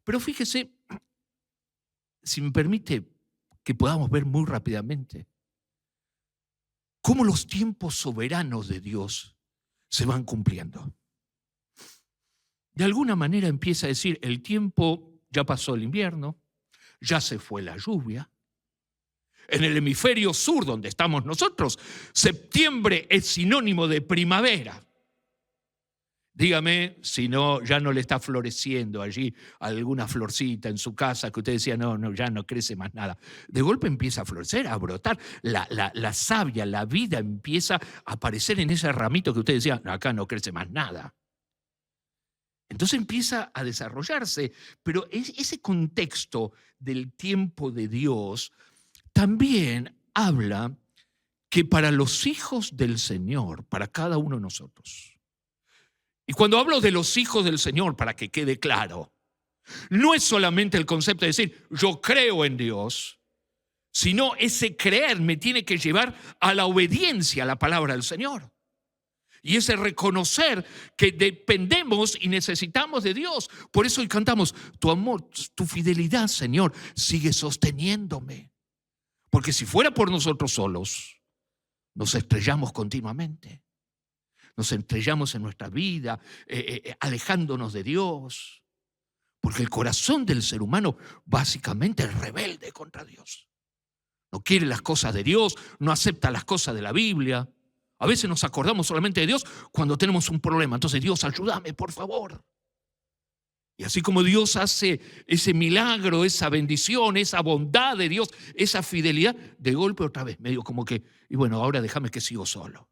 Pero fíjese, si me permite que podamos ver muy rápidamente, cómo los tiempos soberanos de Dios se van cumpliendo. De alguna manera empieza a decir, el tiempo, ya pasó el invierno, ya se fue la lluvia. En el hemisferio sur, donde estamos nosotros, septiembre es sinónimo de primavera. Dígame si no, ya no le está floreciendo allí alguna florcita en su casa que usted decía, no, ya no crece más nada. De golpe empieza a florecer, a brotar. La savia, la vida empieza a aparecer en ese ramito que usted decía, no, acá no crece más nada. Entonces empieza a desarrollarse, pero ese contexto del tiempo de Dios también habla que para los hijos del Señor, para cada uno de nosotros, y cuando hablo de los hijos del Señor, para que quede claro, no es solamente el concepto de decir, yo creo en Dios, sino ese creer me tiene que llevar a la obediencia a la palabra del Señor. Y ese reconocer que dependemos y necesitamos de Dios. Por eso hoy cantamos, tu amor, tu fidelidad, Señor, sigue sosteniéndome. Porque si fuera por nosotros solos, nos estrellamos continuamente. Nos estrellamos en nuestra vida, alejándonos de Dios. Porque el corazón del ser humano básicamente es rebelde contra Dios. No quiere las cosas de Dios, no acepta las cosas de la Biblia. A veces nos acordamos solamente de Dios cuando tenemos un problema. Entonces, Dios, ayúdame, por favor. Y así como Dios hace ese milagro, esa bendición, esa bondad de Dios, esa fidelidad, de golpe otra vez, medio como que, y bueno, ahora déjame que sigo solo.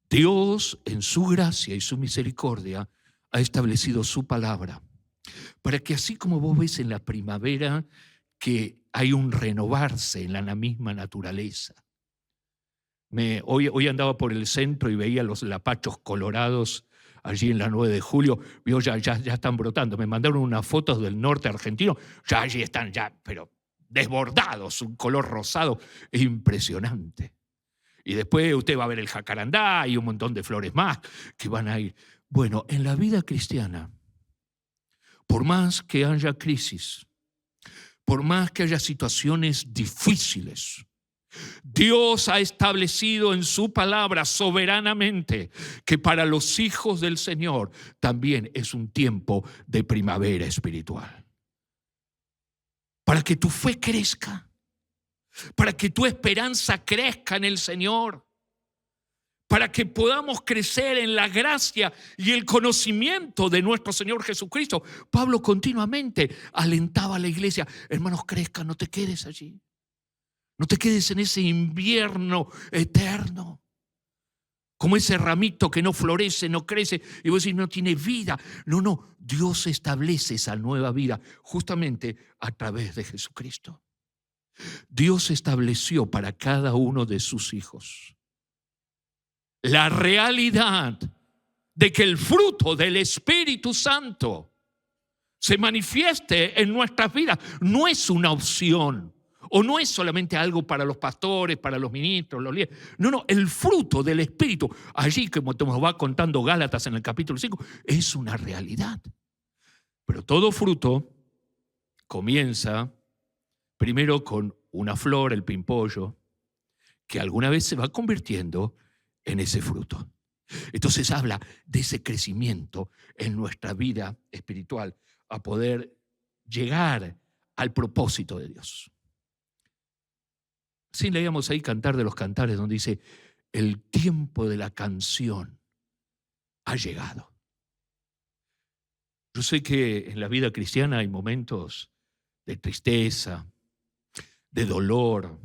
Dios, en su gracia y su misericordia, ha establecido su palabra para que así como vos ves en la primavera que hay un renovarse en la misma naturaleza. Hoy andaba por el centro y veía los lapachos colorados allí en la 9 de julio. Ya están brotando. Me mandaron unas fotos del norte argentino. Ya allí están, pero desbordados, un color rosado. Es impresionante. Y después usted va a ver el jacarandá y un montón de flores más que van a ir. Bueno, en la vida cristiana, por más que haya crisis, por más que haya situaciones difíciles, Dios ha establecido en su palabra soberanamente que para los hijos del Señor también es un tiempo de primavera espiritual. Para que tu fe crezca, para que tu esperanza crezca en el Señor, para que podamos crecer en la gracia y el conocimiento de nuestro Señor Jesucristo. Pablo continuamente alentaba a la iglesia, hermanos, crezcan, no te quedes allí. No te quedes en ese invierno eterno. Como ese ramito que no florece, no crece, y vos decís, no tiene vida. No, Dios establece esa nueva vida justamente a través de Jesucristo. Dios estableció para cada uno de sus hijos la realidad de que el fruto del Espíritu Santo se manifieste en nuestras vidas. No es una opción, o no es solamente algo para los pastores, para los ministros, los líderes. No, el fruto del Espíritu, allí como nos va contando Gálatas en el capítulo 5, es una realidad. Pero todo fruto comienza primero con una flor, el pimpollo, que alguna vez se va convirtiendo en ese fruto. Entonces habla de ese crecimiento en nuestra vida espiritual a poder llegar al propósito de Dios. Sí, leíamos ahí Cantar de los Cantares, donde dice, el tiempo de la canción ha llegado. Yo sé que en la vida cristiana hay momentos de tristeza, de dolor,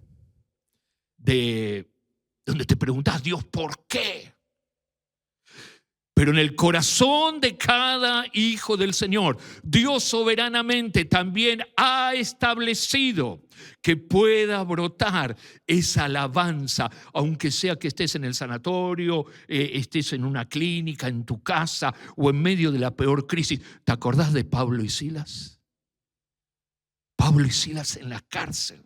donde te preguntas, Dios, ¿por qué? Pero en el corazón de cada hijo del Señor, Dios soberanamente también ha establecido que pueda brotar esa alabanza, aunque sea que estés en el sanatorio, estés en una clínica, en tu casa o en medio de la peor crisis. ¿Te acordás de Pablo y Silas? Pablo y Silas en la cárcel,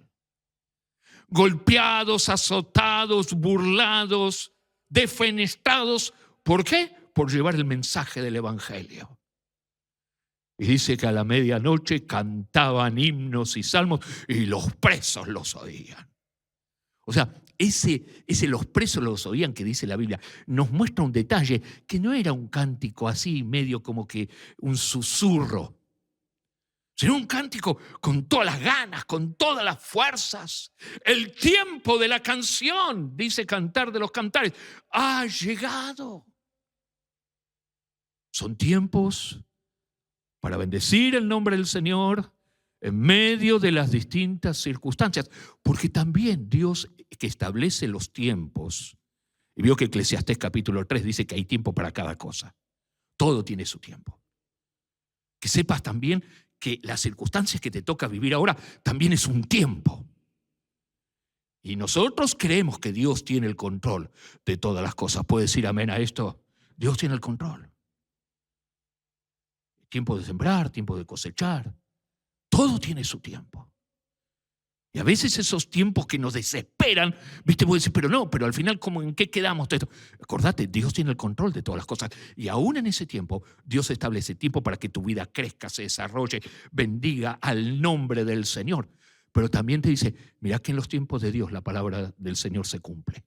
golpeados, azotados, burlados, defenestrados. ¿Por qué? por llevar el mensaje del Evangelio. Y dice que a la medianoche cantaban himnos y salmos y los presos los oían. O sea, ese los presos los oían que dice la Biblia, nos muestra un detalle que no era un cántico así, medio como que un susurro, sino un cántico con todas las ganas, con todas las fuerzas. El tiempo de la canción, dice Cantar de los Cantares, ha llegado. Son tiempos para bendecir el nombre del Señor en medio de las distintas circunstancias, porque también Dios que establece los tiempos, y vio que Eclesiastés capítulo 3 dice que hay tiempo para cada cosa, todo tiene su tiempo. Que sepas también que las circunstancias que te toca vivir ahora también es un tiempo. Y nosotros creemos que Dios tiene el control de todas las cosas. ¿Puedes decir amén a esto? Dios tiene el control. Tiempo de sembrar, tiempo de cosechar. Todo tiene su tiempo. Y a veces esos tiempos que nos desesperan, viste, vos decís, pero al final, ¿cómo, en qué quedamos? Acordate, Dios tiene el control de todas las cosas. Y aún en ese tiempo, Dios establece tiempo para que tu vida crezca, se desarrolle, bendiga al nombre del Señor. Pero también te dice, mirá que en los tiempos de Dios la palabra del Señor se cumple.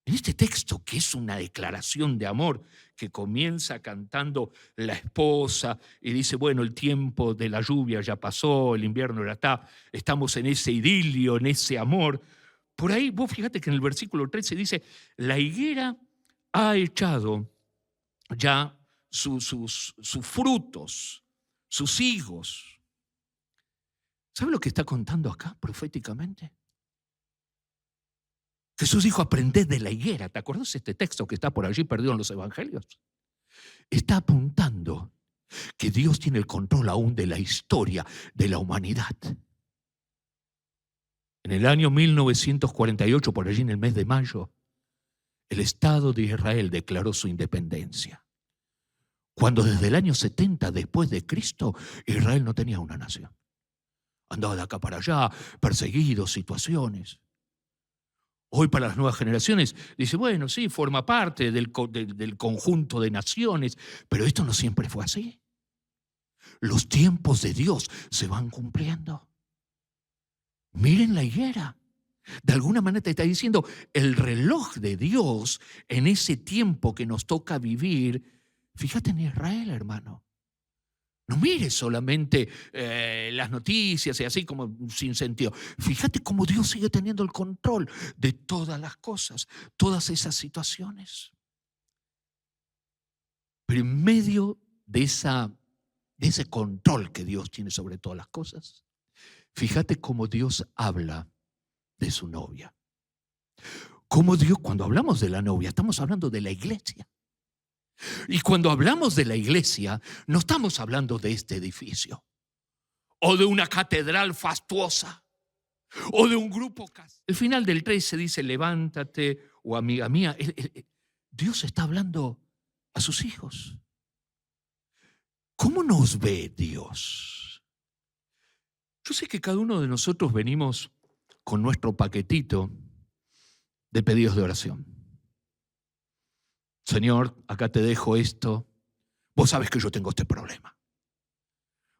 En este texto, que es una declaración de amor, que comienza cantando la esposa y dice, bueno, el tiempo de la lluvia ya pasó, el invierno ya está, estamos en ese idilio, en ese amor. Por ahí, vos fíjate que en el versículo 13 dice, la higuera ha echado ya sus frutos, sus higos. ¿Sabe lo que está contando acá proféticamente? Jesús dijo, aprended de la higuera. ¿Te acordás de este texto que está por allí perdido en los evangelios? Está apuntando que Dios tiene el control aún de la historia de la humanidad. En el año 1948, por allí en el mes de mayo, el Estado de Israel declaró su independencia. Cuando desde el año 70 después de Cristo, Israel no tenía una nación. Andaba de acá para allá, perseguido, situaciones. Hoy para las nuevas generaciones dice, bueno, sí, forma parte del conjunto de naciones, pero esto no siempre fue así. Los tiempos de Dios se van cumpliendo. Miren la higuera. De alguna manera te está diciendo, el reloj de Dios en ese tiempo que nos toca vivir, fíjate en Israel, hermano. No mires solamente las noticias y así como sin sentido. Fíjate cómo Dios sigue teniendo el control de todas las cosas, todas esas situaciones. Pero en medio de ese control que Dios tiene sobre todas las cosas, fíjate cómo Dios habla de su novia. Cómo Dios, cuando hablamos de la novia, estamos hablando de la iglesia. Y cuando hablamos de la iglesia, no estamos hablando de este edificio, o de una catedral fastuosa, o de un grupo. El final del 13 dice, levántate, o amiga mía. Dios está hablando a sus hijos. ¿Cómo nos ve Dios? Yo sé que cada uno de nosotros venimos con nuestro paquetito de pedidos de oración. Señor, acá te dejo esto. Vos sabés que yo tengo este problema.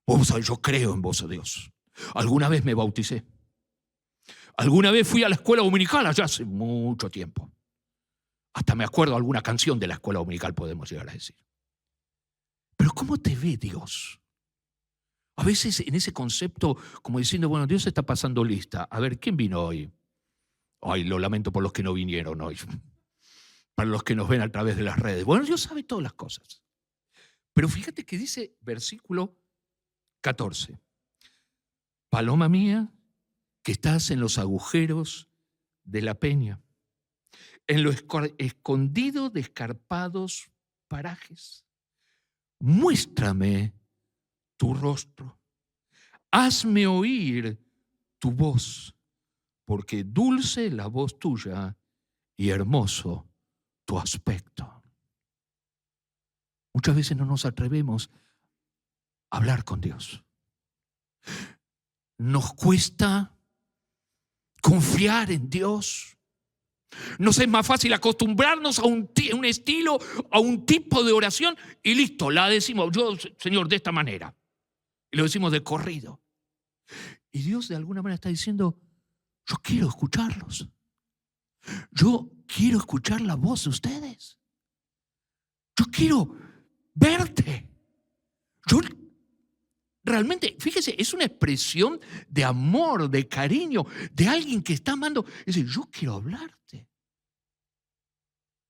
Vos sabés, yo creo en vos, Dios. Alguna vez me bauticé. Alguna vez fui a la escuela dominical allá hace mucho tiempo. Hasta me acuerdo alguna canción de la escuela dominical, podemos llegar a decir. Pero ¿cómo te ve Dios? A veces en ese concepto, como diciendo, bueno, Dios está pasando lista. A ver, ¿quién vino hoy? Ay, lo lamento por los que no vinieron hoy. Para los que nos ven a través de las redes. Bueno, Dios sabe todas las cosas. Pero fíjate que dice versículo 14. Paloma mía, que estás en los agujeros de la peña, en lo escondido de escarpados parajes. Muéstrame tu rostro. Hazme oír tu voz, porque dulce la voz tuya y hermoso tu aspecto. Muchas veces no nos atrevemos a hablar con Dios. Nos cuesta confiar en Dios. Nos es más fácil acostumbrarnos a un estilo, a un tipo de oración y listo, la decimos, yo, Señor, de esta manera. Y lo decimos de corrido. Y Dios de alguna manera está diciendo, yo quiero escucharlos. Yo quiero escuchar la voz de ustedes. Yo quiero verte. Yo realmente, fíjese, es una expresión de amor, de cariño, de alguien que está amando. Dice, yo quiero hablarte.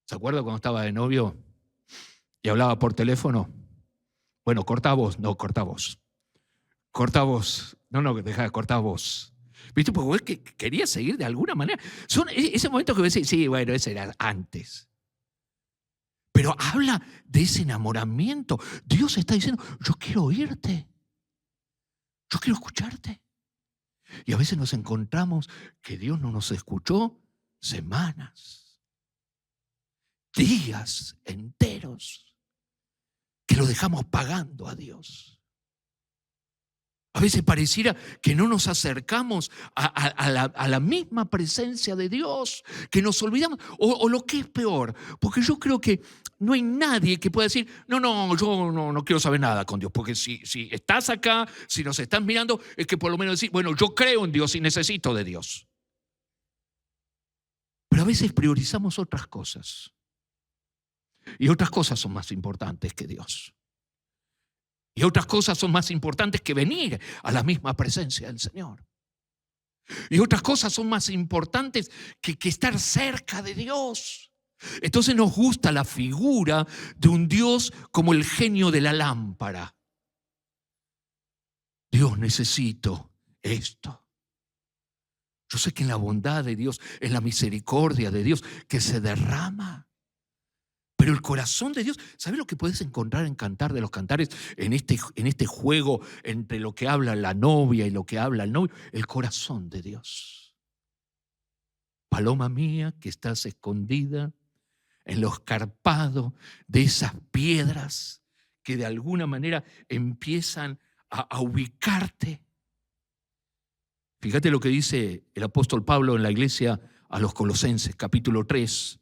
¿Se acuerda cuando estaba de novio y hablaba por teléfono? Bueno, corta voz, no, corta voz. Corta voz. No, deja, corta voz. ¿Viste? Porque vos que quería seguir de alguna manera. Son ese momento que vos decís, sí, bueno, ese era antes. Pero habla de ese enamoramiento. Dios está diciendo, yo quiero oírte. Yo quiero escucharte. Y a veces nos encontramos que Dios no nos escuchó semanas, días enteros, que lo dejamos pagando a Dios. A veces pareciera que no nos acercamos a la misma presencia de Dios, que nos olvidamos, o lo que es peor, porque yo creo que no hay nadie que pueda decir, no, yo no quiero saber nada con Dios, porque si estás acá, si nos estás mirando, es que por lo menos decir, bueno, yo creo en Dios y necesito de Dios. Pero a veces priorizamos otras cosas, y otras cosas son más importantes que Dios. Y otras cosas son más importantes que venir a la misma presencia del Señor. Y otras cosas son más importantes que estar cerca de Dios. Entonces nos gusta la figura de un Dios como el genio de la lámpara. Dios, necesito esto. Yo sé que en la bondad de Dios, en la misericordia de Dios, que se derrama. Pero el corazón de Dios, ¿sabes lo que puedes encontrar en Cantar de los Cantares? En este juego entre lo que habla la novia y lo que habla el novio. El corazón de Dios. Paloma mía, que estás escondida en lo escarpado de esas piedras que de alguna manera empiezan a ubicarte. Fíjate lo que dice el apóstol Pablo en la iglesia a los Colosenses, capítulo 3.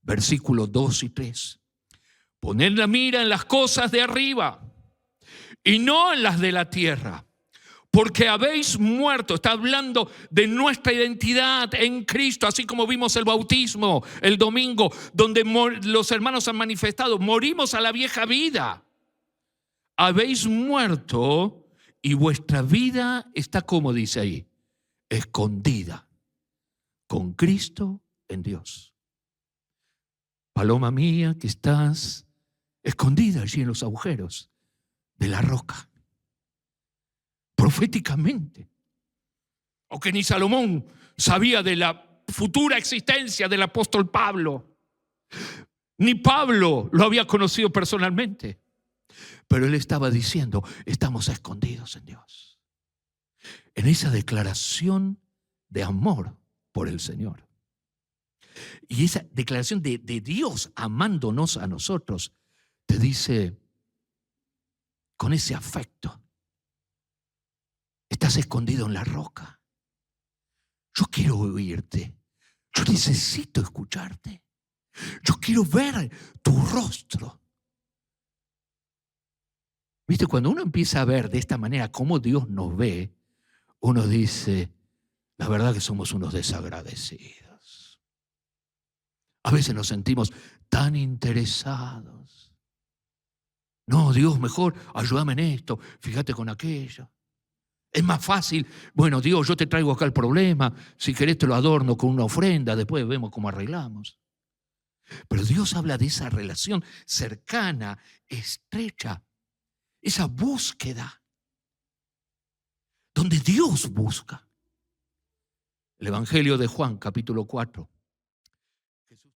Versículos 2 y 3. Poned la mira en las cosas de arriba y no en las de la tierra, porque habéis muerto. Está hablando de nuestra identidad en Cristo, así como vimos el bautismo el domingo, donde los hermanos han manifestado, morimos a la vieja vida. Habéis muerto y vuestra vida está, como dice ahí, escondida con Cristo en Dios. Paloma mía, que estás escondida allí en los agujeros de la roca. Proféticamente. Aunque ni Salomón sabía de la futura existencia del apóstol Pablo. Ni Pablo lo había conocido personalmente. Pero él estaba diciendo, estamos escondidos en Dios. En esa declaración de amor por el Señor. Y esa declaración de Dios amándonos a nosotros, te dice, con ese afecto, estás escondido en la roca. Yo quiero oírte. Yo necesito escucharte. Yo quiero ver tu rostro. ¿Viste? Cuando uno empieza a ver de esta manera cómo Dios nos ve, uno dice, la verdad que somos unos desagradecidos. A veces nos sentimos tan interesados. No, Dios, mejor ayúdame en esto, fíjate con aquello. Es más fácil, bueno, Dios, yo te traigo acá el problema, si querés te lo adorno con una ofrenda, después vemos cómo arreglamos. Pero Dios habla de esa relación cercana, estrecha, esa búsqueda, donde Dios busca. El Evangelio de Juan, capítulo 4.